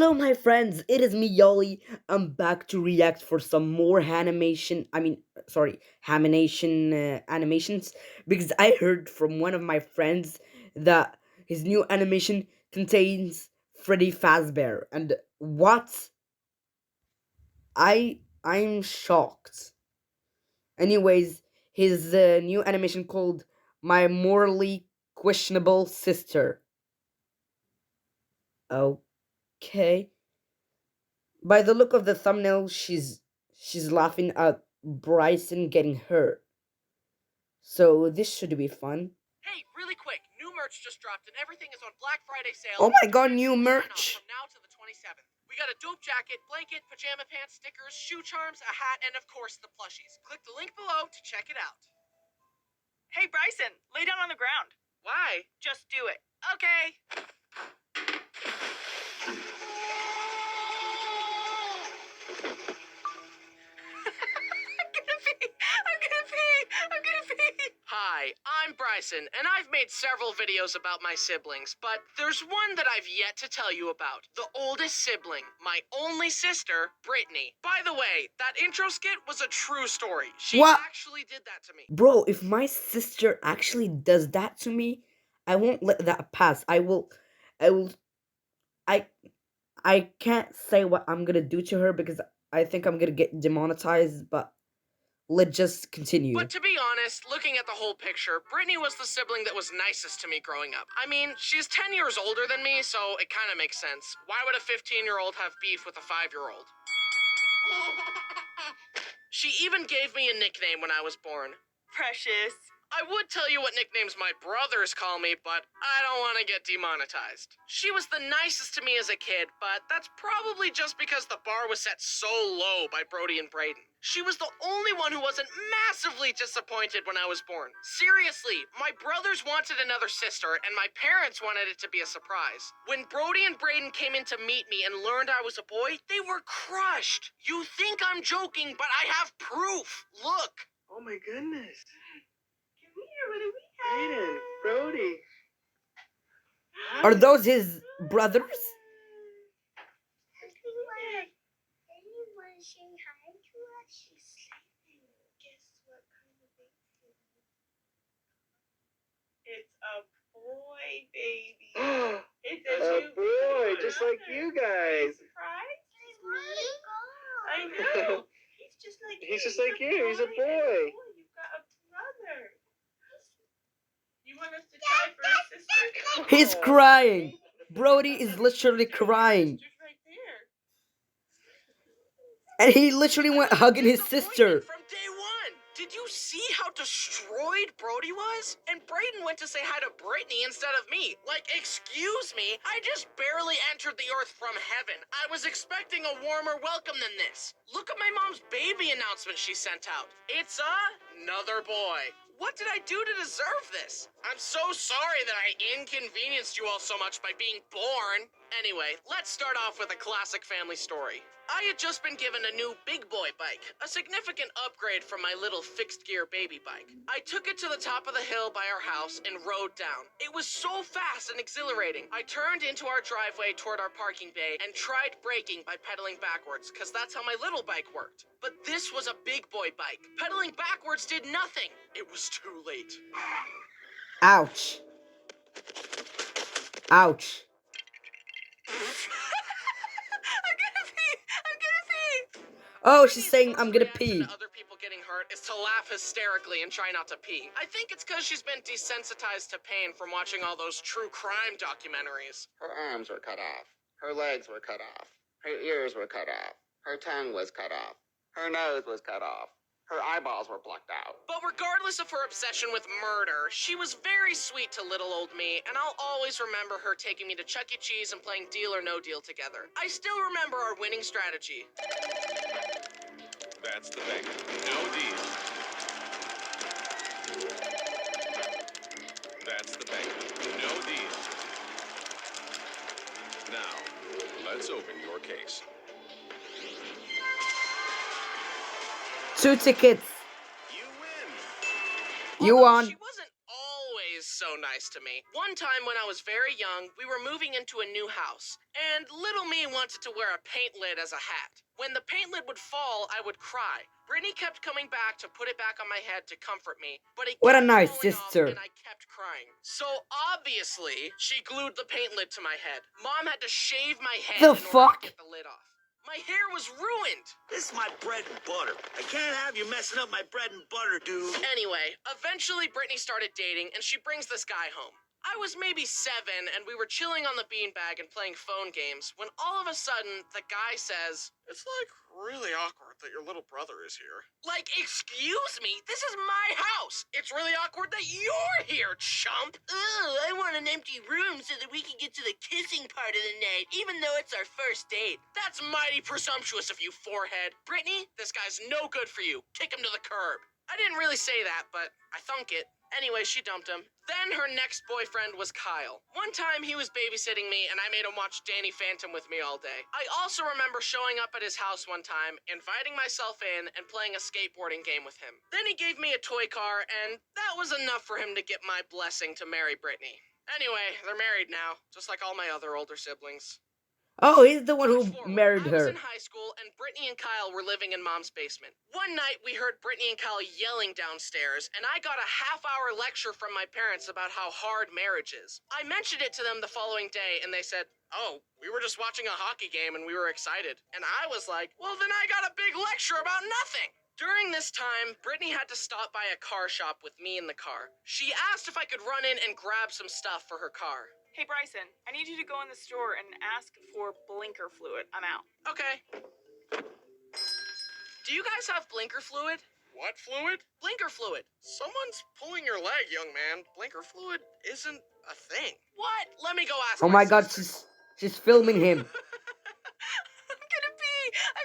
Hello, my friends. It is me, Yoli. I'm back to react for some more animations because I heard from one of my friends that his new animation contains Freddy Fazbear, and what? I'm shocked. Anyways, his new animation called My Morally Questionable Sister. Okay. By the look of the thumbnail, she's laughing at Bryson getting hurt. So this should be fun. Hey, really quick, new merch just dropped and everything is on Black Friday sale. Oh my god, new 30% off merch! from now to the 27th. We got a dope jacket, blanket, pajama pants, stickers, shoe charms, a hat, and of course the plushies. Click the link below to check it out. Hey, Bryson, lay down on the ground. Why? Just do it. Okay. Hi, I'm Bryson, and I've made several videos about my siblings, but there's one that I've yet to tell you about. The oldest sibling, my only sister, Brittany. By the way, that intro skit was a true story. She What? actually did that to me. Bro, if my sister actually does that to me, I won't let that pass. I will, I, I can't say what I'm gonna do to her because I think I'm gonna get demonetized, but let's just continue. But to be honest, looking at the whole picture, Brittany was the sibling that was nicest to me growing up. I mean, she's 10 years older than me, so it kind of makes sense. Why would a 15-year-old have beef with a 5-year-old? She even gave me a nickname when I was born. Precious. I would tell you what nicknames my brothers call me, but I don't want to get demonetized. She was the nicest to me as a kid, but that's probably just because the bar was set so low by Brody and Braden. She was the only one who wasn't massively disappointed when I was born. Seriously, my brothers wanted another sister, and my parents wanted it to be a surprise. When Brody and Braden came in to meet me and learned I was a boy, they were crushed. You think I'm joking, but I have proof. Look. Oh my goodness. Come here, what do we have? Aiden, Brody. Are those his brothers? Anyone saying hi to us? She's sleeping. Guess what kind of baby it is? It's a boy baby. It's A boy, just like you guys. Surprise? I know. He's just like you. He's just like you. He's a boy. You've got a brother. You want us to try for a sister? He's crying. Brody is literally crying. Sister's right there. And he literally went hugging his sister. From day one. Did you see how destroyed Brody was? And Braden went to say hi to Brittany instead of me. Like, excuse me, I just barely entered the earth from heaven. I was expecting a warmer welcome than this. Look at my mom's baby announcement she sent out. It's another boy. What did I do to deserve this? I'm so sorry that I inconvenienced you all so much by being born. Anyway, let's start off with a classic family story. I had just been given a new big boy bike, a significant upgrade from my little fixed gear baby bike. I took it to the top of the hill by our house and rode down. It was so fast and exhilarating. I turned into our driveway toward our parking bay and tried braking by pedaling backwards, because that's how my little bike worked. But this was a big boy bike. Pedaling backwards did nothing. It was too late. Ouch. Ouch. I'm gonna pee. Oh, she's saying Brittany's I'm gonna first reaction pee. to other people getting hurt is to laugh hysterically and try not to pee. I think it's because she's been desensitized to pain from watching all those true crime documentaries. Her arms were cut off. Her legs were cut off. Her ears were cut off. Her tongue was cut off. Her nose was cut off. Her eyeballs were plucked out. But regardless of her obsession with murder, she was very sweet to little old me, and I'll always remember her taking me to Chuck E. Cheese and playing Deal or No Deal together. I still remember our winning strategy. That's the bank. No deal. That's the bank. No deal. Now, let's open your case. 2 tickets. You win! You Although won. she wasn't always so nice to me. One time when I was very young, we were moving into a new house, and little me wanted to wear a paint lid as a hat. When the paint lid would fall, I would cry. Brittany kept coming back to put it back on my head to comfort me, but it What a kept nice falling off and sister. I kept crying. So obviously, she glued the paint lid to my head. Mom had to shave my head The in order fuck? to get the lid off. My hair was ruined. This is my bread and butter. I can't have you messing up my bread and butter, dude. Anyway, eventually Brittany started dating and she brings this guy home. I was maybe 7 and we were chilling on the beanbag and playing phone games when all of a sudden the guy says, It's like really awkward that your little brother is here. like, excuse me, this is my house. It's really awkward that you're here, chump. Oh, I want an empty room so that we can get to the kissing part of the night, even though it's our first date. That's mighty presumptuous of you, forehead. Brittany, this guy's no good for you. Kick him to the curb. I didn't really say that, but I thunk it. Anyway, she dumped him. Then her next boyfriend was Kyle. One time he was babysitting me and I made him watch Danny Phantom with me all day. I also remember showing up at his house one time, inviting myself in and playing a skateboarding game with him. Then he gave me a toy car and that was enough for him to get my blessing to marry Brittany. Anyway, they're married now, just like all my other older siblings. Oh, he's the one Fast who forward, married I was in her. high school and Brittany and Kyle were living in Mom's basement. One night we heard Brittany and Kyle yelling downstairs and I got a half-hour lecture from my parents about how hard marriage is. I mentioned it to them the following day and they said, "Oh, we were just watching a hockey game and we were excited." And I was like, "Well, then I got a big lecture about nothing." During this time, Brittany had to stop by a car shop with me in the car. She asked if I could run in and grab some stuff for her car. Hey, Bryson, I need you to go in the store and ask for blinker fluid. I'm out. Okay. Do you guys have blinker fluid? What fluid? Blinker fluid. Someone's pulling your leg, young man. Blinker fluid isn't a thing. What? Let me go ask Oh my god, sister. she's filming him. I'm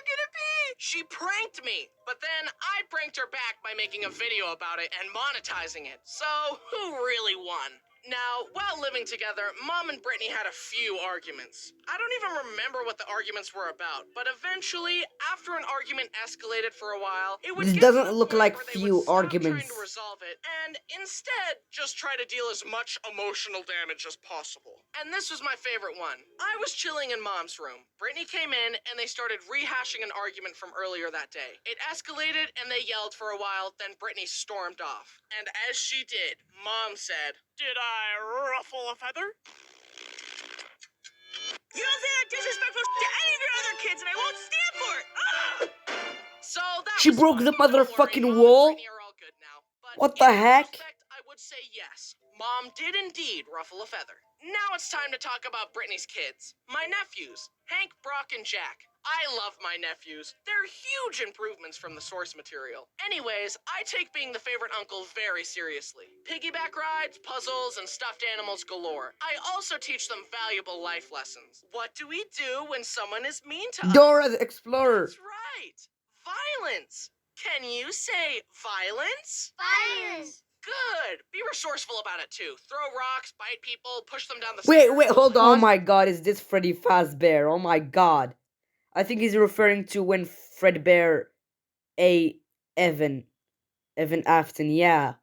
gonna pee. She pranked me, but then I pranked her back by making a video about it and monetizing it. So, who really won? Now, while living together, Mom and Brittany had a few arguments. I don't even remember what the arguments were about, but eventually, after an argument escalated for a while, it would This get to doesn't the look point like where they few would stop arguments. trying to resolve it and instead just try to deal as much emotional damage as possible. And this was my favorite one. I was chilling in Mom's room. Brittany came in and they started rehashing an argument from earlier that day. It escalated and they yelled for a while, then Brittany stormed off. And as she did, Mom said, "Did I ruffle a feather?" You don't say that disrespectful to any of your other kids, and I won't stand for it. So that She was broke fun. the Don't worry, motherfucking Mom and wall? Brittany are all good now. But What in the heck? retrospect, I would say yes. Mom did indeed ruffle a feather. Now it's time to talk about Brittany's kids. My nephews, Hank, Brock, and Jack. I love my nephews. They're huge improvements from the source material. Anyways, I take being the favorite uncle very seriously. Piggyback rides, puzzles, and stuffed animals galore. I also teach them valuable life lessons. What do we do when someone is mean to us? Dora the Explorer. That's right. Violence. Can you say violence? Violence. Good. Be resourceful about it too. Throw rocks, bite people, push them down the Wait, stairs. wait, hold on. Oh my god, is this Freddy Fazbear? Oh my god. I think he's referring to when Fredbear a Evan Afton, yeah.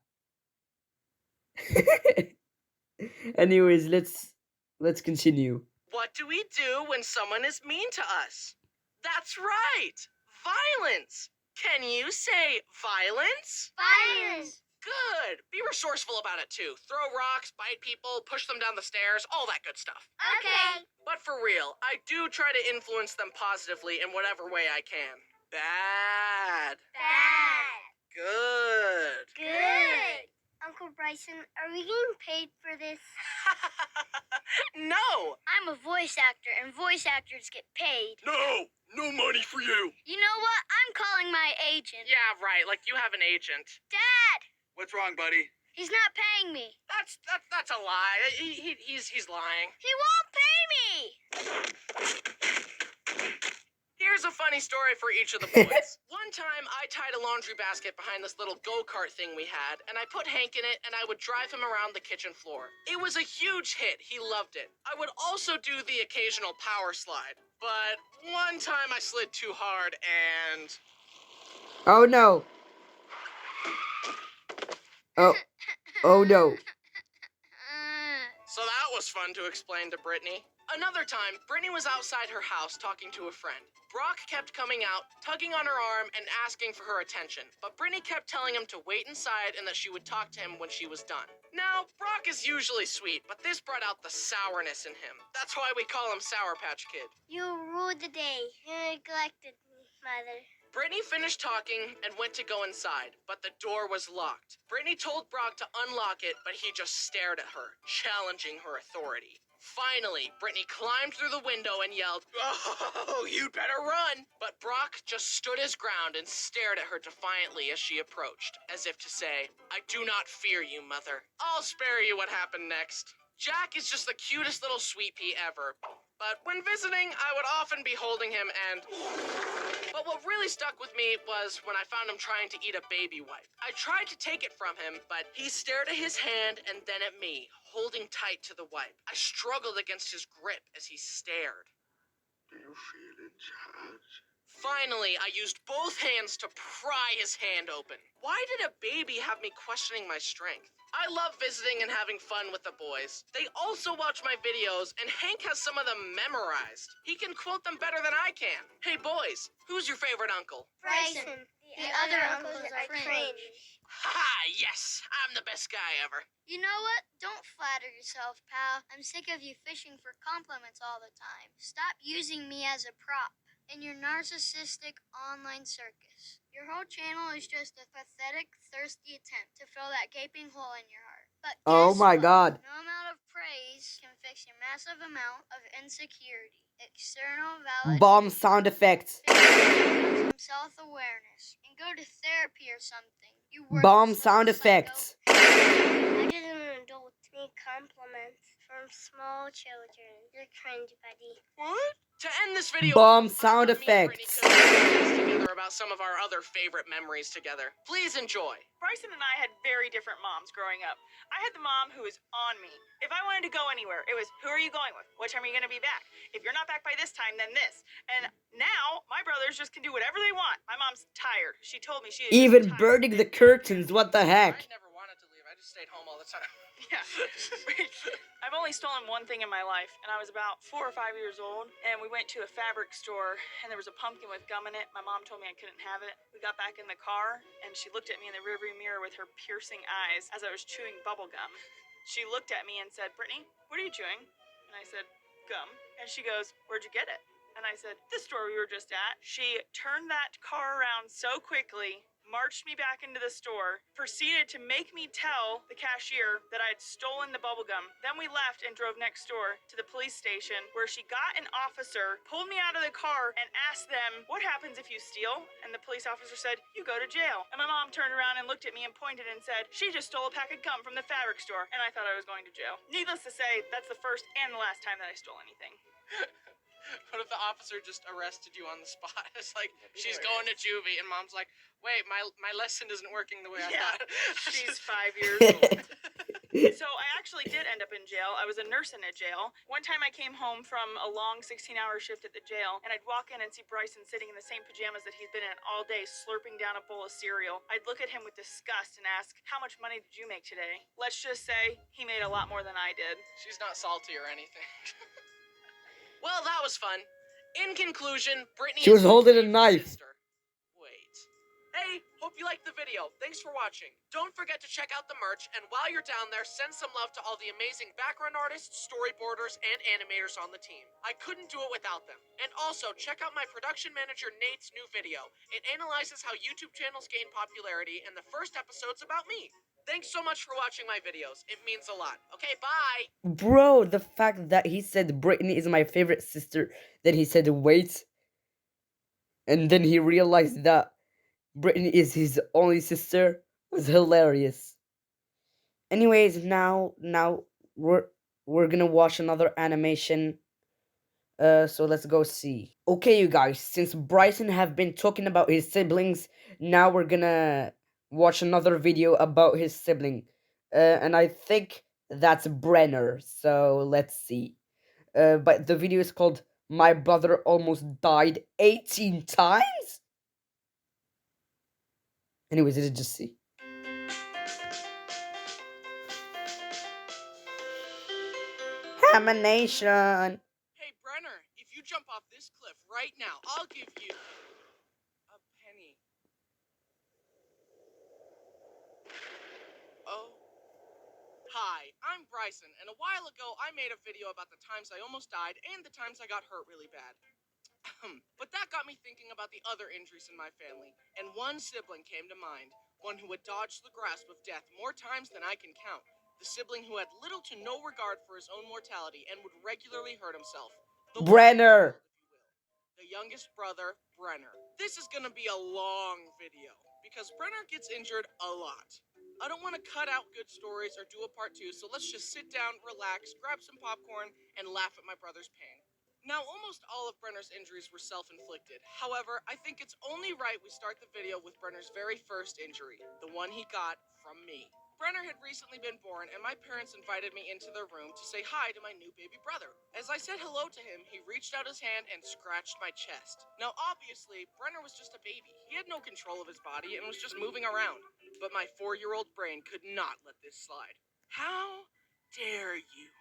Anyways, let's continue. What do we do when someone is mean to us? That's right. Violence. Can you say violence? Violence. Good. Be resourceful about it too. Throw rocks, bite people, push them down the stairs, all that good stuff. Okay. But for real, I do try to influence them positively in whatever way I can. Bad. Bad. Good. Good. Uncle Bryson, are we getting paid for this? No. I'm a voice actor, and voice actors get paid. No! No money for you! You know what? I'm calling my agent. Yeah, right. Like you have an agent. Dad, What's wrong, buddy? he's not paying me. That's a lie. He's lying. He won't pay me. Here's a funny story for each of the boys. One time, I tied a laundry basket behind this little go-kart thing we had, and I put Hank in it, and I would drive him around the kitchen floor. It was a huge hit. He loved it. I would also do the occasional power slide, but one time I slid too hard, and... Oh no. Oh no. was fun to explain to Brittany. Another time, Brittany was outside her house talking to a friend. Brock kept coming out, tugging on her arm, and asking for her attention, but Brittany kept telling him to wait inside and that she would talk to him when she was done. Now, Brock is usually sweet, but this brought out the sourness in him. That's why we call him Sour Patch Kid. You ruined the day. You neglected me, Mother. Brittany finished talking and went to go inside, but the door was locked. Brittany told Brock to unlock it, but he just stared at her, challenging her authority. Finally, Brittany climbed through the window and yelled, "Oh, you'd better run!" But Brock just stood his ground and stared at her defiantly as she approached, as if to say, "I do not fear you, mother. I'll spare you what happened next." Jack is just the cutest little sweet pea ever, but when visiting, I would often be holding him and... But what really stuck with me was when I found him trying to eat a baby wipe. I tried to take it from him, but he stared at his hand and then at me, holding tight to the wipe. I struggled against his grip as he stared. Do you feel in charge? Finally, I used both hands to pry his hand open. Why did a baby have me questioning my strength? I love visiting and having fun with the boys. They also watch my videos, and Hank has some of them memorized. He can quote them better than I can. Hey boys, who's your favorite uncle? Bryson. The other uncles are cringe. Ha! Yes, I'm the best guy ever. You know what? Don't flatter yourself, pal. I'm sick of you fishing for compliments all the time. Stop using me as a prop in your narcissistic online circus. Your whole channel is just a pathetic, thirsty attempt to fill that gaping hole in your heart. But Oh guess my what? God. No amount of praise can fix your massive amount of insecurity. External validation. Bomb sound effects. Some self-awareness and go to therapy or something. You Bomb worthless sound little psycho. effects. I did an adult make compliments from small children. You're cringe, buddy. What? To end this video, Bomb I sound thought me and Brittany effects. could reminisce together about some of our other favorite memories together. Please enjoy. Bryson and I had very different moms growing up. I had the mom who was on me. If I wanted to go anywhere, it was, who are you going with? What time are you going to be back? If you're not back by this time, then this. And now, my brothers just can do whatever they want. My mom's tired. She told me she is Even just tired. burning the curtains. What the heck? I never wanted to leave. I just stayed home all the time. Yeah. I've only stolen one thing in my life, and I was about 4 or 5 years old, and we went to a fabric store, and there was a pumpkin with gum in it. My mom told me I couldn't have it. We got back in the car, and she looked at me in the rearview mirror with her piercing eyes as I was chewing bubble gum. She looked at me and said, "Brittany, what are you chewing?" And I said, "Gum." And she goes, "Where'd you get it?" And I said, "The store we were just at." She turned that car around so quickly, marched me back into the store, proceeded to make me tell the cashier that I had stolen the bubblegum. Then we left and drove next door to the police station, where she got an officer, pulled me out of the car, and asked them, "What happens if you steal?" And the police officer said, "You go to jail." And my mom turned around and looked at me and pointed and said, "She just stole a pack of gum from the fabric store." And I thought I was going to jail. Needless to say, that's the first and the last time that I stole anything. What if the officer just arrested you on the spot? It's like, she's going to juvie, and mom's like, "Wait, my lesson isn't working the way I Yeah, thought." she's 5 years old. So I actually did end up in jail. I was a nurse in a jail. One time I came home from a long 16-hour shift at the jail, and I'd walk in and see Bryson sitting in the same pajamas that he's been in all day, slurping down a bowl of cereal. I'd look at him with disgust and ask, "How much money did you make today?" Let's just say he made a lot more than I did. She's not salty or anything. Well, that was fun. In conclusion, Brittany She was is my holding a favorite knife. sister. Wait. Hey, hope you liked the video. Thanks for watching. Don't forget to check out the merch, and while you're down there, send some love to all the amazing background artists, storyboarders, and animators on the team. I couldn't do it without them. And also, check out my production manager Nate's new video. It analyzes how YouTube channels gain popularity, and the first episode's about me. Thanks so much for watching my videos. It means a lot. Okay, bye! Bro, the fact that he said Brittany is my favorite sister, then he said wait, and then he realized that Brittany is his only sister was hilarious. Anyways, now we're gonna watch another animation. So let's go see. Okay, you guys, since Bryson have been talking about his siblings, now we're gonna watch another video about his sibling. And I think that's Brenner. So let's see. But the video is called "My Brother Almost Died 18 Times." Anyways, let's just see. contamination. Hey, Brenner, if you jump off this cliff right now, I'll give you a penny. Oh. Hi, I'm Bryson, and a while ago I made a video about the times I almost died and the times I got hurt really bad. But that got me thinking about the other injuries in my family, and one sibling came to mind, one who had dodged the grasp of death more times than I can count. The sibling who had little to no regard for his own mortality and would regularly hurt himself. The Brenner. if you will. The youngest brother, Brenner. This is gonna be a long video, because Brenner gets injured a lot. I don't want to cut out good stories or do a part 2, so let's just sit down, relax, grab some popcorn, and laugh at my brother's pain. Now, almost all of Brenner's injuries were self-inflicted. However, I think it's only right we start the video with Brenner's very first injury, the one he got from me. Brenner had recently been born, and my parents invited me into their room to say hi to my new baby brother. As I said hello to him, he reached out his hand and scratched my chest. Now, obviously, Brenner was just a baby. He had no control of his body and was just moving around. But my 4-year-old brain could not let this slide. How dare you?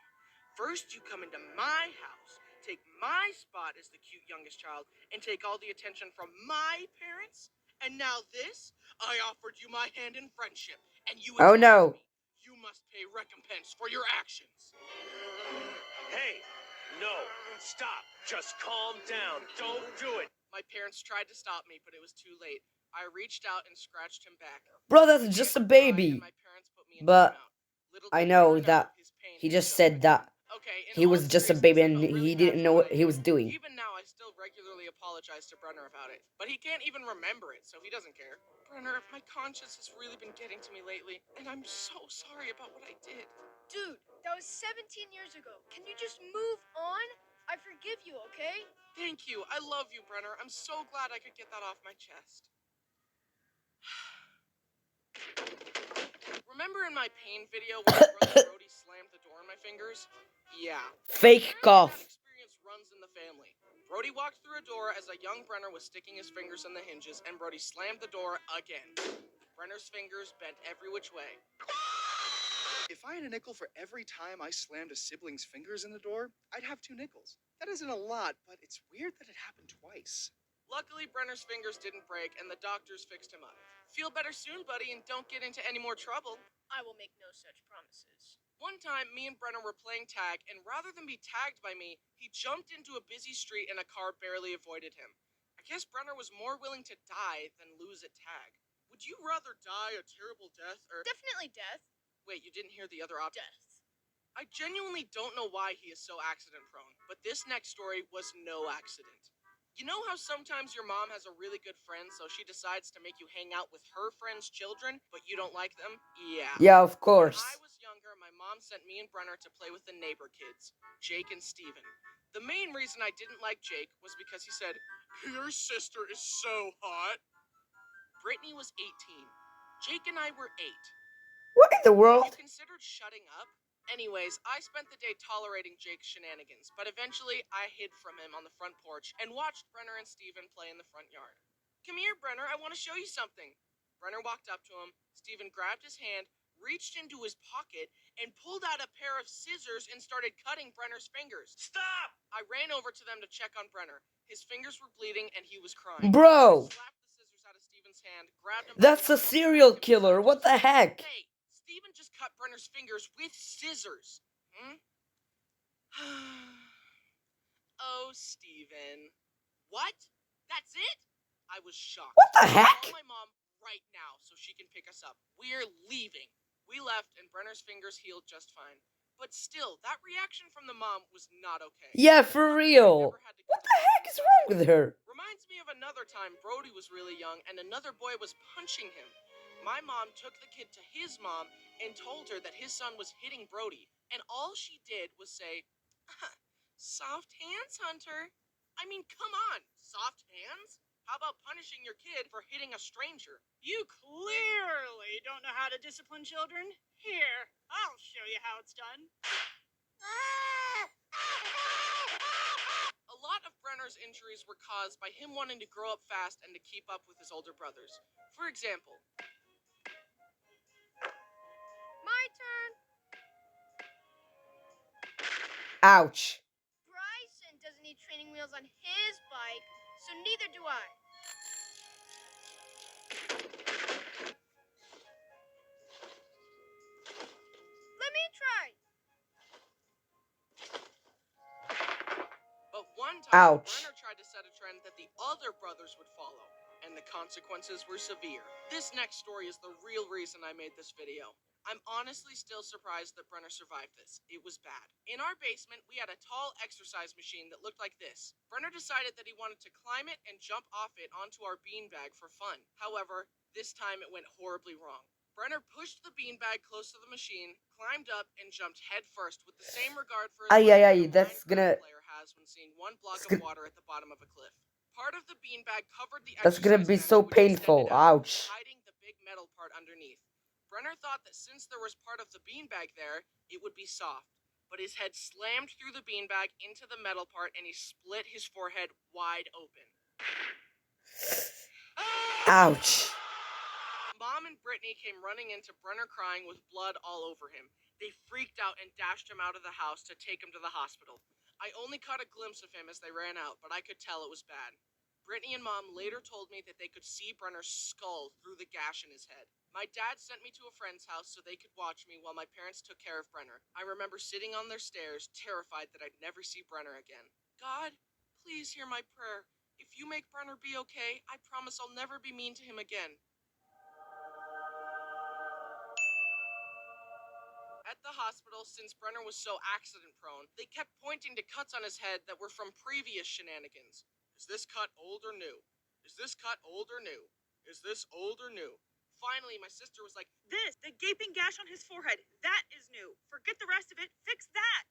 First, you come into my house, take my spot as the cute youngest child, and take all the attention from my parents? And now this? I offered you my hand in friendship, and you Oh attacked no. me. You must pay recompense for your actions. Hey, no, stop. Just calm down. Don't do it. My parents tried to stop me, but it was too late. I reached out and scratched him back. Bro, I that's began just a to cry, and baby. my parents put me in But timeout. Little I did know Brenner know, that his pain he had just just said begun. that Okay, in he all was just a seriousness, baby I and felt he really bad didn't for know what what I he was did. doing. Even now, I still regularly apologize to Brenner about it, but he can't even remember it, so he doesn't care. Brenner, my conscience has really been getting to me lately, and I'm so sorry about what I did. Dude, that was 17 years ago. Can you just move on? I forgive you, okay? Thank you. I love you, Brenner. I'm so glad I could get that off my chest. Remember in my pain video when my brother Brody slammed the door in my fingers? Yeah. Fake Apparently cough. that experience runs in the family. Brody walked through a door as a young Brenner was sticking his fingers in the hinges, and Brody slammed the door again. Brenner's fingers bent every which way. If I had a nickel for every time I slammed a sibling's fingers in the door, I'd have 2 nickels. That isn't a lot, but it's weird that it happened twice. Luckily, Brenner's fingers didn't break, and the doctors fixed him up. Feel better soon, buddy, and don't get into any more trouble. I will make no such promises. One time, me and Brenner were playing tag, and rather than be tagged by me, he jumped into a busy street and a car barely avoided him. I guess Brenner was more willing to die than lose at tag. Would you rather die a terrible death or... Definitely death. Wait, you didn't hear the other option? Death. I genuinely don't know why he is so accident prone, but this next story was no accident. You know how sometimes your mom has a really good friend, so she decides to make you hang out with her friend's children, but you don't like them? Yeah. Yeah, of When course. I was younger, my mom sent me and Brenner to play with the neighbor kids, Jake and Steven. The main reason I didn't like Jake was because he said, "Your sister is so hot." Brittany was 18. Jake and I were 8. What in the Have world? you considered shutting up? Anyways, I spent the day tolerating Jake's shenanigans, but eventually I hid from him on the front porch and watched Brenner and Steven play in the front yard. "Come here, Brenner, I want to show you something." Brenner walked up to him, Steven grabbed his hand, reached into his pocket, and pulled out a pair of scissors and started cutting Brenner's fingers. Stop! I ran over to them to check on Brenner. His fingers were bleeding and he was crying. Bro, I slapped the scissors out of Steven's hand, grabbed him by that's the a neck, and serial dragged him killer. inside. What the heck? Hey, Steven just cut Brenner's fingers with scissors. Oh, Steven. What? That's it? I was shocked. What the heck? Call my mom right now so she can pick us up. We're leaving. We left and Brenner's fingers healed just fine. But still, that reaction from the mom was not okay. Yeah, for real. What the heck is wrong with her? Reminds me of another time Brody was really young and another boy was punching him. My mom took the kid to his mom and told her that his son was hitting Brody, and all she did was say, "Soft hands, Hunter." I mean, come on, soft hands? How about punishing your kid for hitting a stranger? You clearly don't know how to discipline children. Here, I'll show you how it's done. A lot of Brenner's injuries were caused by him wanting to grow up fast and to keep up with his older brothers. For example, My turn. Ouch. Bryson doesn't need training wheels on his bike, so neither do I. Let me try. But one time, Ouch. Brenner tried to set a trend that the other brothers would follow, and the consequences were severe. This next story is the real reason I made this video. I'm honestly still surprised that Brenner survived this. It was bad. In our basement, we had a tall exercise machine that looked like this. Brenner decided that he wanted to climb it and jump off it onto our beanbag for fun. However, this time it went horribly wrong. Brenner pushed the beanbag close to the machine, climbed up, and jumped headfirst with the same regard for his Ay, life ay, ay, that a that's Minecraft gonna, player has when seeing one block it's of gonna, water at the bottom of a cliff. Part of the beanbag covered the that's gonna exercise be bench, so which extended painful. out, Ouch. hiding the big metal part underneath. Brenner thought that since there was part of the beanbag there, it would be soft. But his head slammed through the beanbag into the metal part and he split his forehead wide open. Ouch. Mom and Brittany came running into Brenner crying with blood all over him. They freaked out and dashed him out of the house to take him to the hospital. I only caught a glimpse of him as they ran out, but I could tell it was bad. Brittany and Mom later told me that they could see Brenner's skull through the gash in his head. My dad sent me to a friend's house so they could watch me while my parents took care of Brenner. I remember sitting on their stairs, terrified that I'd never see Brenner again. God, please hear my prayer. If you make Brenner be okay, I promise I'll never be mean to him again. At the hospital, since Brenner was so accident-prone, they kept pointing to cuts on his head that were from previous shenanigans. Is this cut old or new? Is this cut old or new? Is this old or new? Finally, my sister was like, The gaping gash on his forehead, that is new. Forget the rest of it, fix that.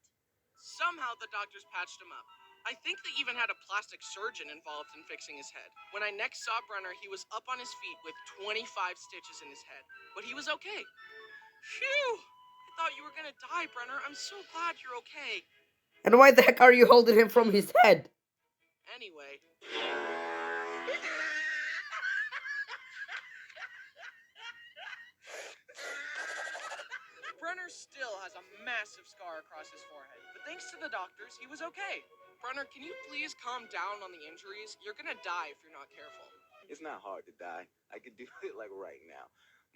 somehow the doctors patched him up. I think they even had a plastic surgeon involved in fixing his head. When I next saw Brenner, he was up on his feet with 25 stitches in his head. But he was okay. Phew! I thought you were gonna die, Brenner. I'm so glad you're okay. And why the heck are you holding him from his head? Anyway. Brenner still has a massive scar across his forehead, but thanks to the doctors, he was okay. Brenner, can you please calm down on the injuries? You're gonna die if you're not careful. It's not hard to die. I could do it like right now.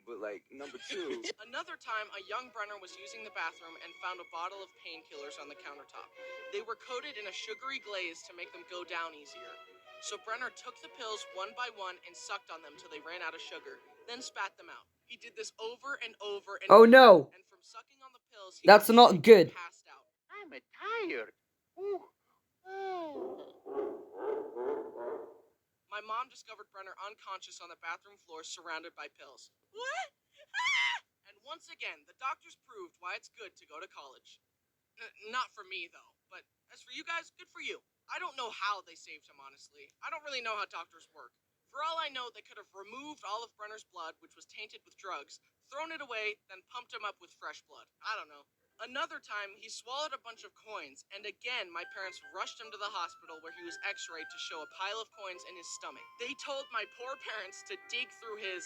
But like number two. Another time, a young Brenner was using the bathroom and found a bottle of painkillers on the countertop. They were coated in a sugary glaze to make them go down easier. So Brenner took the pills one by one and sucked on them till they ran out of sugar, then spat them out. He did this over and over and Oh over. no. And from sucking on the pills, he That's got not sick good. and passed out. I'm tired. Ooh. My mom discovered Brenner unconscious on the bathroom floor surrounded by pills. What? Ah! And once again, the doctors proved why it's good to go to college. Not for me, though. But as for you guys, good for you. I don't know how they saved him, honestly. I don't really know how doctors work. For all I know, they could have removed all of Brenner's blood, which was tainted with drugs, thrown it away, then pumped him up with fresh blood. I don't know. Another time, he swallowed a bunch of coins, and again, my parents rushed him to the hospital where he was x-rayed to show a pile of coins in his stomach. They told my poor parents to dig through his,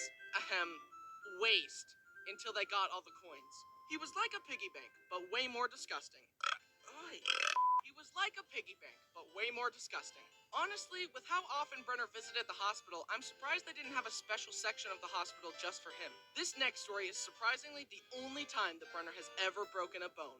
waist until they got all the coins. He was like a piggy bank, but way more disgusting. Oy. He was like a piggy bank, but way more disgusting. Honestly, with how often Brenner visited the hospital, I'm surprised they didn't have a special section of the hospital just for him. This next story is surprisingly the only time that Brenner has ever broken a bone.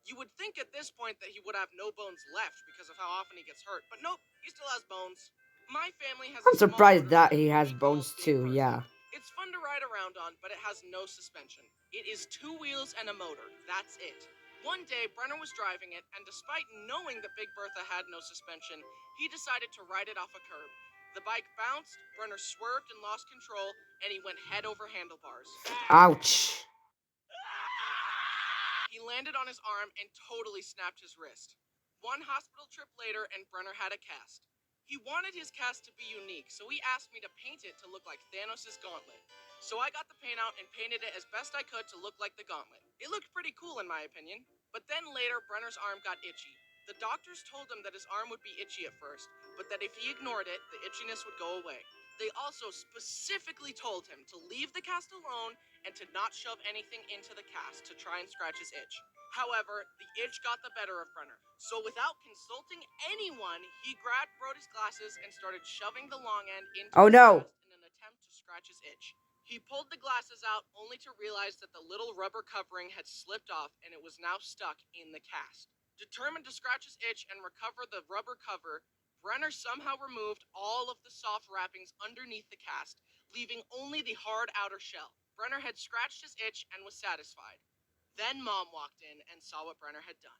You would think at this point that he would have no bones left because of how often he gets hurt, but nope, he still has bones. My family has I'm a small surprised that motorcycle he has we call bones Big too, Bertha. yeah. It's fun to ride around on, but it has no suspension. It is 2 wheels and a motor. That's it. One day, Brenner was driving it, and despite knowing that Big Bertha had no suspension, he decided to ride it off a curb. The bike bounced, Brenner swerved and lost control, and he went head over handlebars. Ouch. He landed on his arm and totally snapped his wrist. One hospital trip later, and Brenner had a cast. He wanted his cast to be unique, so he asked me to paint it to look like Thanos' gauntlet. So I got the paint out and painted it as best I could to look like the gauntlet. It looked pretty cool in my opinion. But then later, Brenner's arm got itchy. The doctors told him that his arm would be itchy at first, but that if he ignored it, the itchiness would go away. They also specifically told him to leave the cast alone and to not shove anything into the cast to try and scratch his itch. However, the itch got the better of Brenner. So without consulting anyone, he grabbed Brody's glasses and started shoving the long end into Oh his no. chest in an attempt to scratch his itch. He pulled the glasses out only to realize that the little rubber covering had slipped off and it was now stuck in the cast. Determined to scratch his itch and recover the rubber cover, Brenner somehow removed all of the soft wrappings underneath the cast, leaving only the hard outer shell. Brenner had scratched his itch and was satisfied. Then Mom walked in and saw what Brenner had done.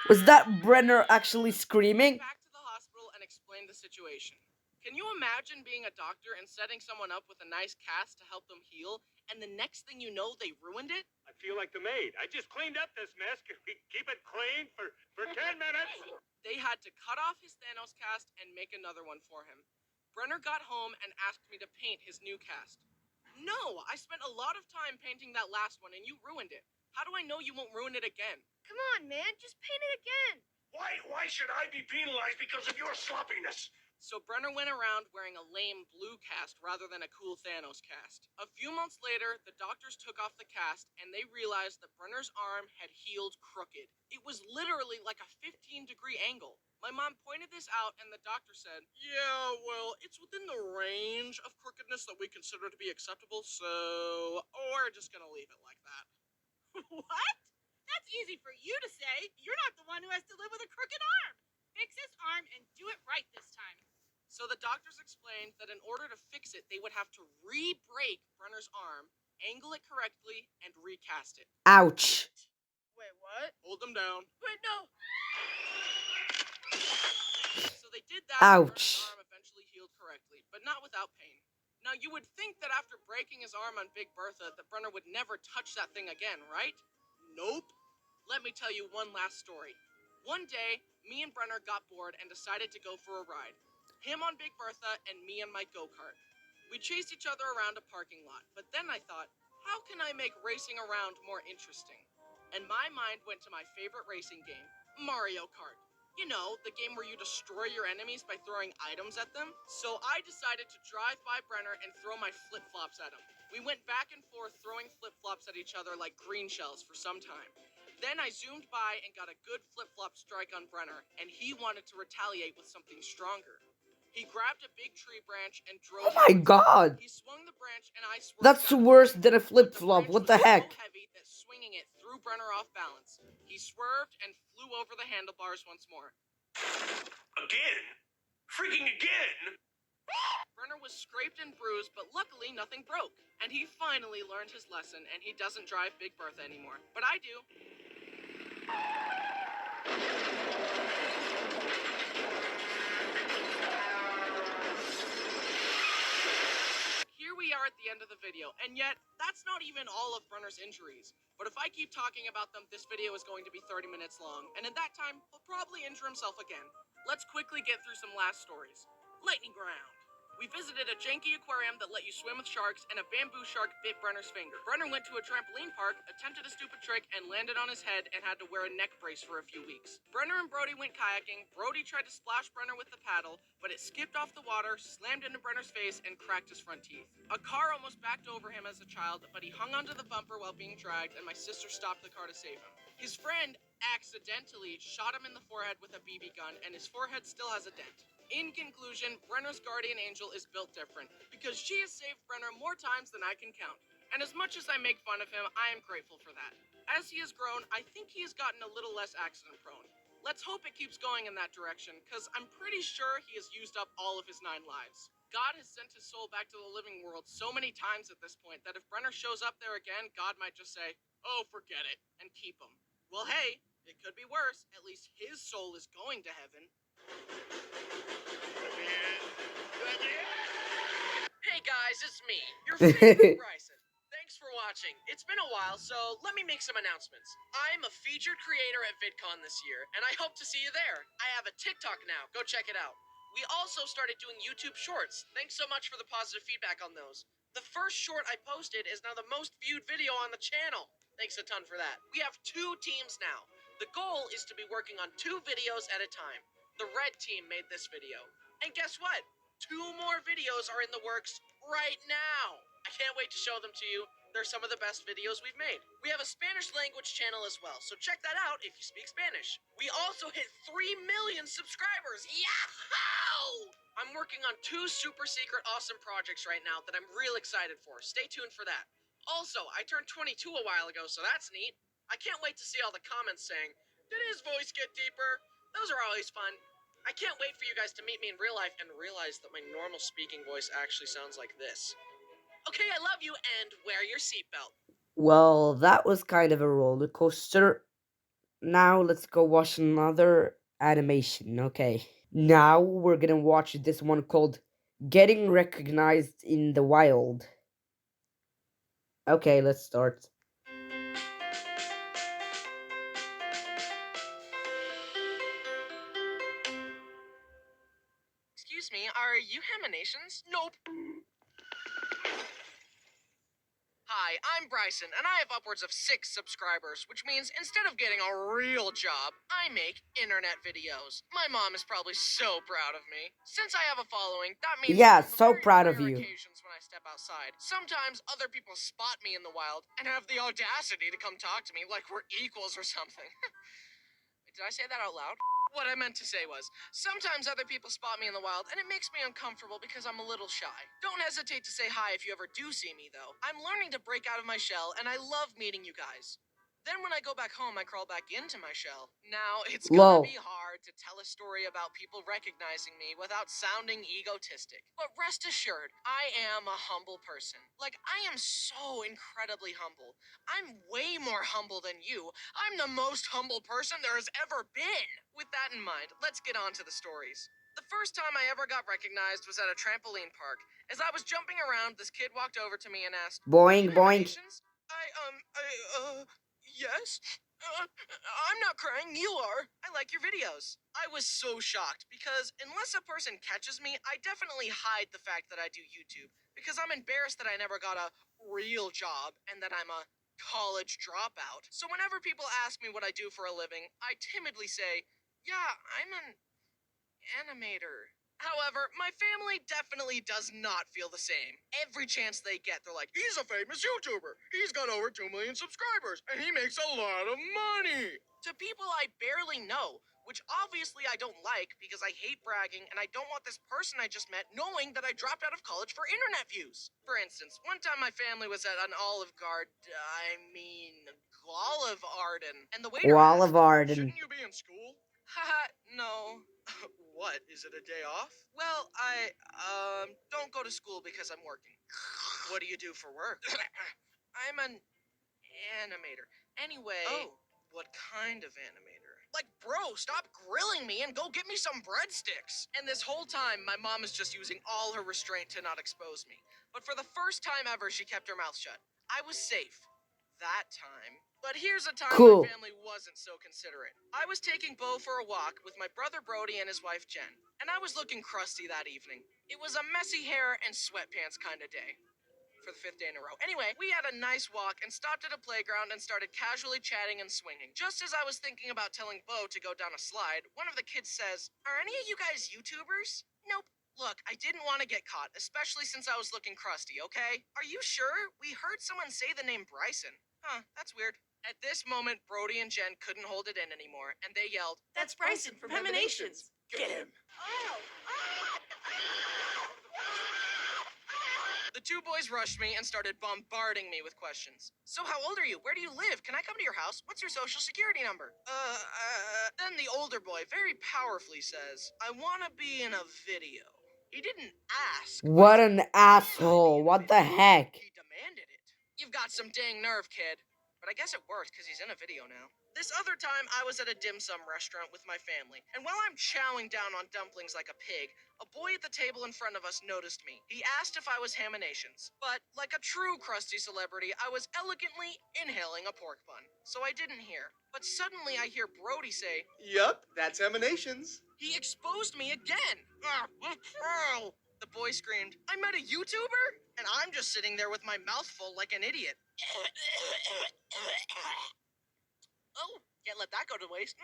Was that Brenner actually screaming? Back to the hospital and explained the situation. Can you imagine being a doctor and setting someone up with a nice cast to help them heal, and the next thing you know, they ruined it? I feel like the maid. I just cleaned up this mess. Can we keep it clean for 10 minutes? They had to cut off his Thanos cast and make another one for him. Brenner got home and asked me to paint his new cast. No, I spent a lot of time painting that last one and you ruined it. How do I know you won't ruin it again? Come on, man, just paint it again. Why should I be penalized because of your sloppiness? So Brenner went around wearing a lame blue cast rather than a cool Thanos cast. A few months later, the doctors took off the cast and they realized that Brenner's arm had healed crooked. It was literally like a 15-degree angle. My mom pointed this out and the doctor said, "Yeah, well, it's within the range of crookedness that we consider to be acceptable, so we're just gonna leave it like that." What? That's easy for you to say. You're not the one who has to live with a crooked arm. Fix his arm and do it right this time. So the doctors explained that in order to fix it, they would have to re-break Brenner's arm, angle it correctly, and recast it. Ouch. Wait, what? Hold them down. Wait, no. So they did that, Ouch. and Brenner's arm eventually healed correctly, but not without pain. Now, you would think that after breaking his arm on Big Bertha, that Brenner would never touch that thing again, right? Nope. Let me tell you one last story. One day, me and Brenner got bored and decided to go for a ride. Him on Big Bertha and me on my go-kart. We chased each other around a parking lot, but then I thought, how can I make racing around more interesting? And my mind went to my favorite racing game, Mario Kart. You know, the game where you destroy your enemies by throwing items at them. So I decided to drive by Brenner and throw my flip-flops at him. We went back and forth throwing flip-flops at each other like green shells for some time. Then I zoomed by and got a good flip-flop strike on Brenner, and he wanted to retaliate with something stronger. He grabbed a big tree branch and drove Oh my towards me. god. He swung the branch and I swerved That's back. worse than a But flip the flop. branch What was the heck? so heavy that swinging it threw Brenner off balance. He swerved and flew over the handlebars once more. Again? Freaking again? Brenner was scraped and bruised, but luckily nothing broke. And he finally learned his lesson, and he doesn't drive Big Bertha anymore. But I do. Here we are at the end of the video, and yet, that's not even all of Brenner's injuries. But if I keep talking about them, this video is going to be 30 minutes long, and in that time, he'll probably injure himself again. Let's quickly get through some last stories. Lightning round. We visited a janky aquarium that let you swim with sharks, and a bamboo shark bit Brenner's finger. Brenner went to a trampoline park, attempted a stupid trick, and landed on his head and had to wear a neck brace for a few weeks. Brenner and Brody went kayaking. Brody tried to splash Brenner with the paddle, but it skipped off the water, slammed into Brenner's face, and cracked his front teeth. A car almost backed over him as a child, but he hung onto the bumper while being dragged, and my sister stopped the car to save him. His friend accidentally shot him in the forehead with a BB gun, and his forehead still has a dent. In conclusion, Brenner's guardian angel is built different, because she has saved Brenner more times than I can count. And as much as I make fun of him, I am grateful for that. As he has grown, I think he has gotten a little less accident prone. Let's hope it keeps going in that direction, because I'm pretty sure he has used up all of his 9 lives. God has sent his soul back to the living world so many times at this point that if Brenner shows up there again, God might just say, "Oh, forget it," and keep him. Well, hey, it could be worse. At least his soul is going to heaven. Hey guys, it's me, your favorite Bryson. Thanks for watching. It's been a while, so let me make some announcements. I'm a featured creator at VidCon this year, and I hope to see you there. I have a TikTok now. Go check it out. We also started doing YouTube Shorts. Thanks so much for the positive feedback on those. The first short I posted is now the most viewed video on the channel. Thanks a ton for that. We have 2 teams now. The goal is to be working on 2 videos at a time. The red team made this video. And guess what? 2 more videos are in the works right now. I can't wait to show them to you. They're some of the best videos we've made. We have a Spanish language channel as well, so check that out if you speak Spanish. We also hit 3 million subscribers. Yahoo! I'm working on 2 super secret awesome projects right now that I'm real excited for. Stay tuned for that. Also, I turned 22 a while ago, so that's neat. I can't wait to see all the comments saying, "Did his voice get deeper?" Those are always fun. I can't wait for you guys to meet me in real life and realize that my normal speaking voice actually sounds like this. Okay, I love you, and wear your seatbelt. Well, that was kind of a roller coaster. Now let's go watch another animation, okay? Now we're gonna watch this one called Getting Recognized in the Wild. Okay, let's start. Excuse me, are you Haminations? Nope. Hi, I'm Bryson, and I have upwards of 6 subscribers, which means instead of getting a real job, I make internet videos. My mom is probably so proud of me. Since I have a following, that means Yeah, on the so very proud of rare you. occasions when I step outside, sometimes other people spot me in the wild and have the audacity to come talk to me like we're equals or something. Did I say that out loud? What I meant to say was, sometimes other people spot me in the wild, and it makes me uncomfortable because I'm a little shy. Don't hesitate to say hi if you ever do see me, though. I'm learning to break out of my shell, and I love meeting you guys. Then when I go back home, I crawl back into my shell. Now, it's gonna Lol. be hard to tell a story about people recognizing me without sounding egotistic. But rest assured, I am a humble person. Like, I am so incredibly humble. I'm way more humble than you. I'm the most humble person there has ever been. With that in mind, let's get on to the stories. The first time I ever got recognized was at a trampoline park. As I was jumping around, this kid walked over to me and asked, "Are you Boing, boing. Haminations?" Yes? I'm not crying, you are. I like your videos. I was so shocked because unless a person catches me, I definitely hide the fact that I do YouTube because I'm embarrassed that I never got a real job and that I'm a college dropout. So whenever people ask me what I do for a living, I timidly say, "Yeah, I'm an animator." However, my family definitely does not feel the same. Every chance they get, they're like, "He's a famous YouTuber. He's got over 2 million subscribers, and he makes a lot of money." To people I barely know, which obviously I don't like because I hate bragging and I don't want this person I just met knowing that I dropped out of college for internet views. For instance, one time my family was at an Olive Garden, and the waiter Olive asked, Arden. "Shouldn't you be in school?" Haha, no. What, is it a day off? Well, I don't go to school because I'm working. What do you do for work? I'm an animator. Anyway. Oh, what kind of animator? Like, bro, stop grilling me and go get me some breadsticks. And this whole time, my mom is just using all her restraint to not expose me. But for the first time ever, she kept her mouth shut. I was safe. That time. But here's a time my Cool. family wasn't so considerate. I was taking Bo for a walk with my brother Brody and his wife Jen, and I was looking crusty that evening. It was a messy hair and sweatpants kind of day for the 5th day in a row. Anyway, we had a nice walk and stopped at a playground and started casually chatting and swinging. Just as I was thinking about telling Bo to go down a slide, one of the kids says, "Are any of you guys YouTubers?" Nope. Look, I didn't want to get caught, especially since I was looking crusty, okay? Are you sure? We heard someone say the name Bryson. Huh, that's weird. At this moment, Brody and Jen couldn't hold it in anymore, and they yelled, That's Bryson from Haminations. "Get him!" The 2 boys rushed me and started bombarding me with questions. "So how old are you? Where do you live? Can I come to your house? What's your social security number?" Then the older boy very powerfully says, "I want to be in a video." He didn't ask. But What he an said, asshole. What the heck? he demanded it. You've got some dang nerve, kid. But I guess it worked because he's in a video now. This other time, I was at a dim sum restaurant with my family, and while I'm chowing down on dumplings like a pig, a boy at the table in front of us noticed me. He asked if I was Haminations, but like a true crusty celebrity, I was elegantly inhaling a pork bun, so I didn't hear. But suddenly I hear Brody say, Yup, that's Emanations. "He exposed me again!" The boy screamed, "I met a YouTuber?" And I'm just sitting there with my mouth full like an idiot. Oh, can't let that go to waste.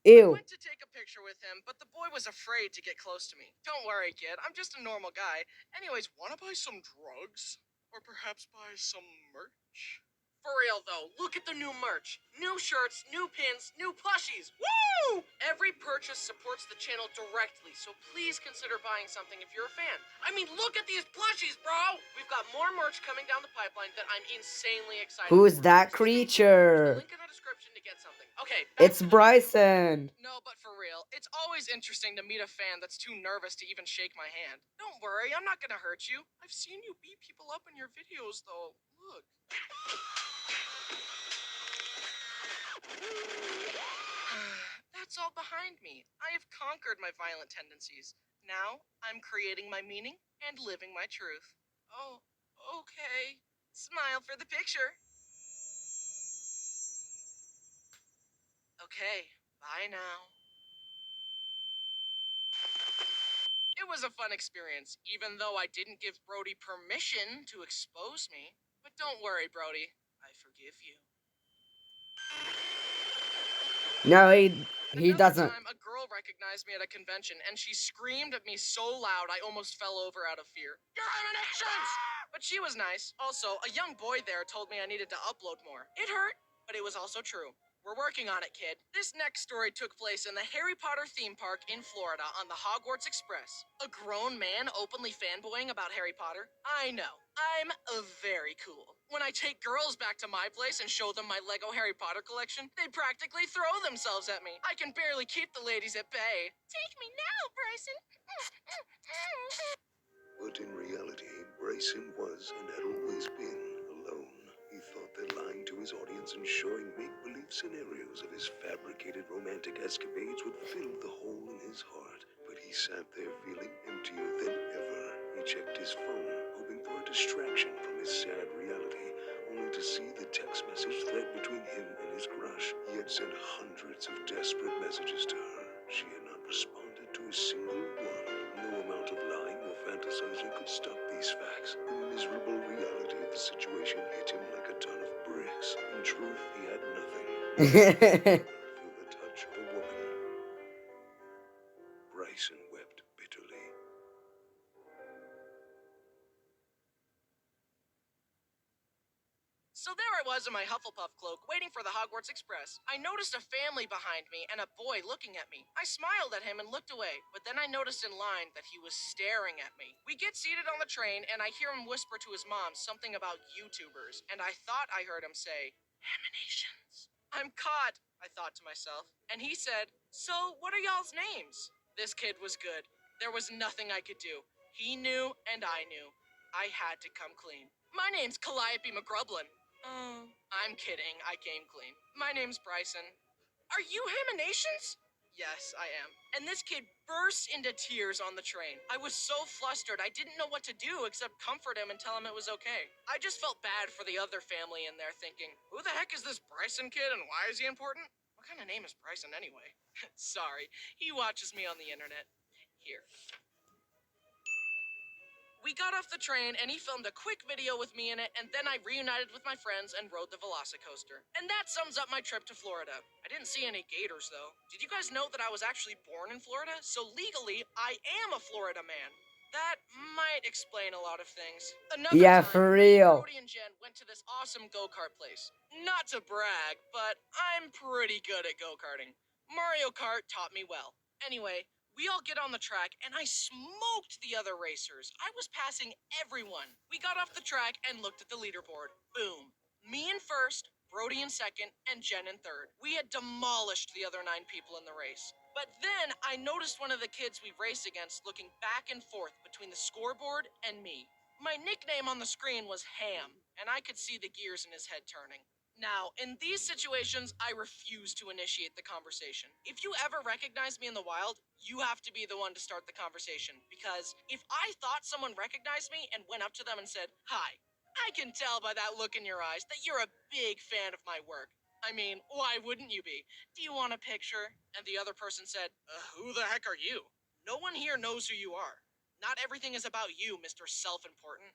I Ew. went to take a picture with him, but the boy was afraid to get close to me. Don't worry, kid. I'm just a normal guy. Anyways, Wanna buy some drugs? Or perhaps buy some merch? for real though, look at the new merch. New shirts, new pins, new plushies. Woo! Every purchase supports the channel directly, so please consider buying something if you're a fan. I mean, look at these plushies, bro! We've got more merch coming down the pipeline that I'm insanely excited Who's for. that So stay tuned. There's a creature? link in the description to get something. Okay, back It's to the video. Bryson. No, but for real, it's always interesting to meet a fan that's too nervous to even shake my hand. Don't worry, I'm not gonna hurt you. I've seen you beat people up in your videos, though. Look. That's all behind me. I have conquered my violent tendencies. Now, I'm creating my meaning and living my truth. Oh, okay. Smile for the picture. Okay, bye now. It was a fun experience, even though I didn't give Brody permission to expose me. But don't worry, Brody. I forgive you. No, he Another doesn't. time, a girl recognized me at a convention, and she screamed at me so loud I almost fell over out of fear. You're emanations! But she was nice. Also, a young boy there told me I needed to upload more. It hurt, but it was also true. We're working on it, kid. This next story took place in the Harry Potter theme park in Florida on the Hogwarts Express. A grown man openly fanboying about Harry Potter? I know. I'm very cool. When I take girls back to my place and show them my Lego Harry Potter collection, they practically throw themselves at me. I can barely keep the ladies at bay. Take me now, Bryson. But in reality, Bryson was and had always been alone. He thought that lying to his audience and showing make-believe scenarios of his fabricated romantic escapades would fill the hole in his heart. But he sat there feeling emptier than ever. He checked his phone, hoping for a distraction from his sad reality, only to see the text message thread between him and his crush. He had sent hundreds of desperate messages to her. She had not responded to a single one. No amount of lying or fantasizing could stop these facts. The miserable reality of the situation hit him like a ton of bricks. In truth, he had nothing. For the touch of a woman. Bryson wept bitterly. So there I was in my Hufflepuff cloak, waiting for the Hogwarts Express. I noticed a family behind me and a boy looking at me. I smiled at him and looked away, but then I noticed in line that he was staring at me. We get seated on the train, and I hear him whisper to his mom something about YouTubers, and I thought I heard him say, emanations. I'm caught, I thought to myself. And he said, so what are y'all's names? This kid was good. There was nothing I could do. He knew, and I knew. I had to come clean. My name's Calliope McGrublin. Oh, I'm kidding. I came clean. My name's Bryson. Are you Hamanations? Yes, I am. And this kid burst into tears on the train. I was so flustered, I didn't know what to do except comfort him and tell him it was okay. I just felt bad for the other family in there thinking, who the heck is this Bryson kid and why is he important? What kind of name is Bryson anyway? Sorry, he watches me on the internet. Here. We got off the train and he filmed a quick video with me in it, and then I reunited with my friends and rode the Velocicoaster. And that sums up my trip to Florida. I didn't see any gators though. Did you guys know that I was actually born in Florida? So legally, I am a Florida man. That might explain a lot of things. Another Yeah, time, for real. Brody and Jen went to this awesome go-kart place. Not to brag, but I'm pretty good at go-karting. Mario Kart taught me well. Anyway, we all get on the track, and I smoked the other racers. I was passing everyone. We got off the track and looked at the leaderboard. Boom. Me in first, Brody in second, and Jen in third. We had demolished the other 9 people in the race. But then I noticed one of the kids we raced against looking back and forth between the scoreboard and me. My nickname on the screen was Ham, and I could see the gears in his head turning. Now, in these situations, I refuse to initiate the conversation. If you ever recognize me in the wild, you have to be the one to start the conversation. Because if I thought someone recognized me and went up to them and said, hi, I can tell by that look in your eyes that you're a big fan of my work. I mean, why wouldn't you be? Do you want a picture? And the other person said, who the heck are you? No one here knows who you are. Not everything is about you, Mr. Self-Important.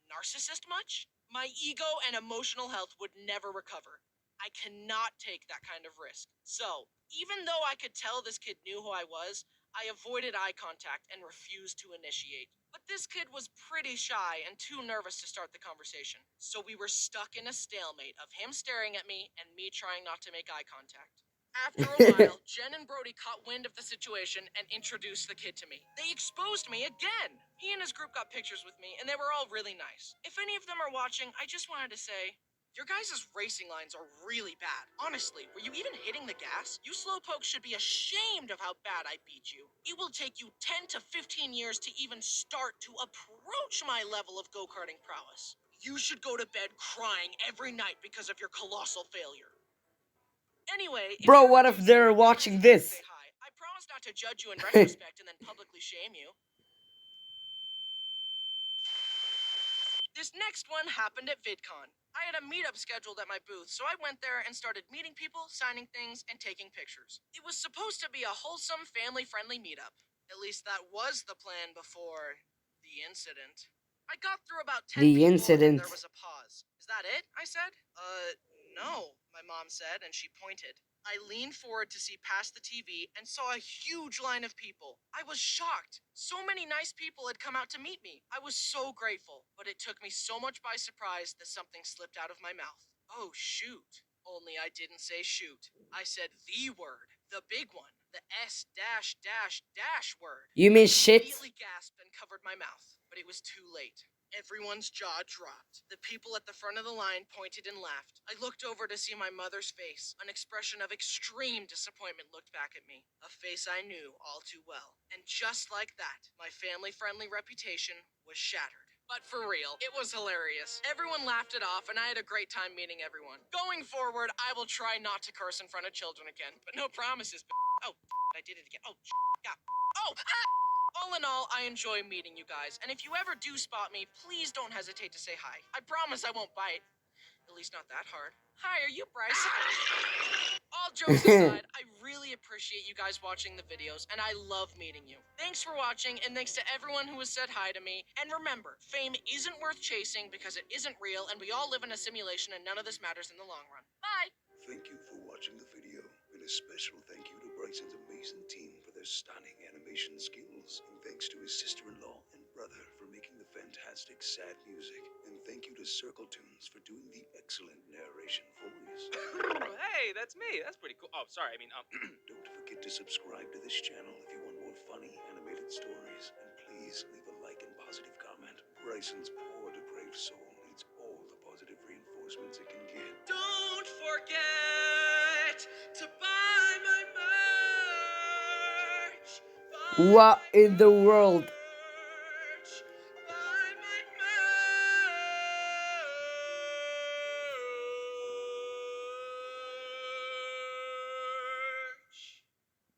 Narcissist much? My ego and emotional health would never recover. I cannot take that kind of risk. So, even though I could tell this kid knew who I was, I avoided eye contact and refused to initiate. But this kid was pretty shy and too nervous to start the conversation. So we were stuck in a stalemate of him staring at me and me trying not to make eye contact. After a while, Jen and Brody caught wind of the situation and introduced the kid to me. They exposed me again. He and his group got pictures with me, and they were all really nice. If any of them are watching, I just wanted to say, your guys' racing lines are really bad. Honestly, were you even hitting the gas? You slowpokes should be ashamed of how bad I beat you. It will take you 10 to 15 years to even start to approach my level of go-karting prowess. You should go to bed crying every night because of your colossal failure. Anyway, if Bro, you what ever if do see they're me, don't watching hesitate to say this? hi. I promise not to judge you in retrospect and then publicly shame you. This next one happened at VidCon. I had a meetup scheduled at my booth, so I went there and started meeting people, signing things, and taking pictures. It was supposed to be a wholesome, family-friendly meetup. At least that was the plan before the incident. I got through about 10 The people and then incident. there was a pause. Is that it? I said. No, my mom said, and she pointed. I leaned forward to see past the TV and saw a huge line of people. I was shocked. So many nice people had come out to meet me. I was so grateful, but it took me so much by surprise that something slipped out of my mouth. Oh, shoot. Only I didn't say shoot. I said the word, the big one, the S dash dash dash word. You mean I shit? immediately gasped and covered my mouth, but it was too late. Everyone's jaw dropped. The people at the front of the line pointed and laughed. I looked over to see my mother's face. An expression of extreme disappointment looked back at me. A face I knew all too well. And just like that, my family-friendly reputation was shattered. But for real, it was hilarious. Everyone laughed it off, and I had a great time meeting everyone. Going forward, I will try not to curse in front of children again, but no promises. Oh, I did it again. Oh, yeah. Oh, ah! All in all, I enjoy meeting you guys, and if you ever do spot me, please don't hesitate to say hi. I promise I won't bite. At least not that hard. Hi, are you Bryce? All jokes aside, I really appreciate you guys watching the videos, and I love meeting you. Thanks for watching, and thanks to everyone who has said hi to me. And remember, fame isn't worth chasing because it isn't real, and we all live in a simulation, and none of this matters in the long run. Bye! Thank you for watching the video, and a special thank you to Bryson's amazing team for their stunning animation skills, and thanks to his sister-in-law and brother for making the fantastic sad music, and thank you to Circle Tunes for doing the excellent narration voice. Hey, that's me. That's pretty cool. Oh, sorry. Don't forget to subscribe to this channel if you want more funny animated stories, and please leave a like and positive comment. Bryson's poor depraved soul needs all the positive reinforcements it can get. Don't forget to buy my merch. Buy What my in the world? merch. Buy my merch.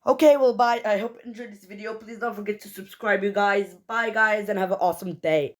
Okay, well, bye. I hope you enjoyed this video. Please don't forget to subscribe, you guys. Bye, guys, and have an awesome day.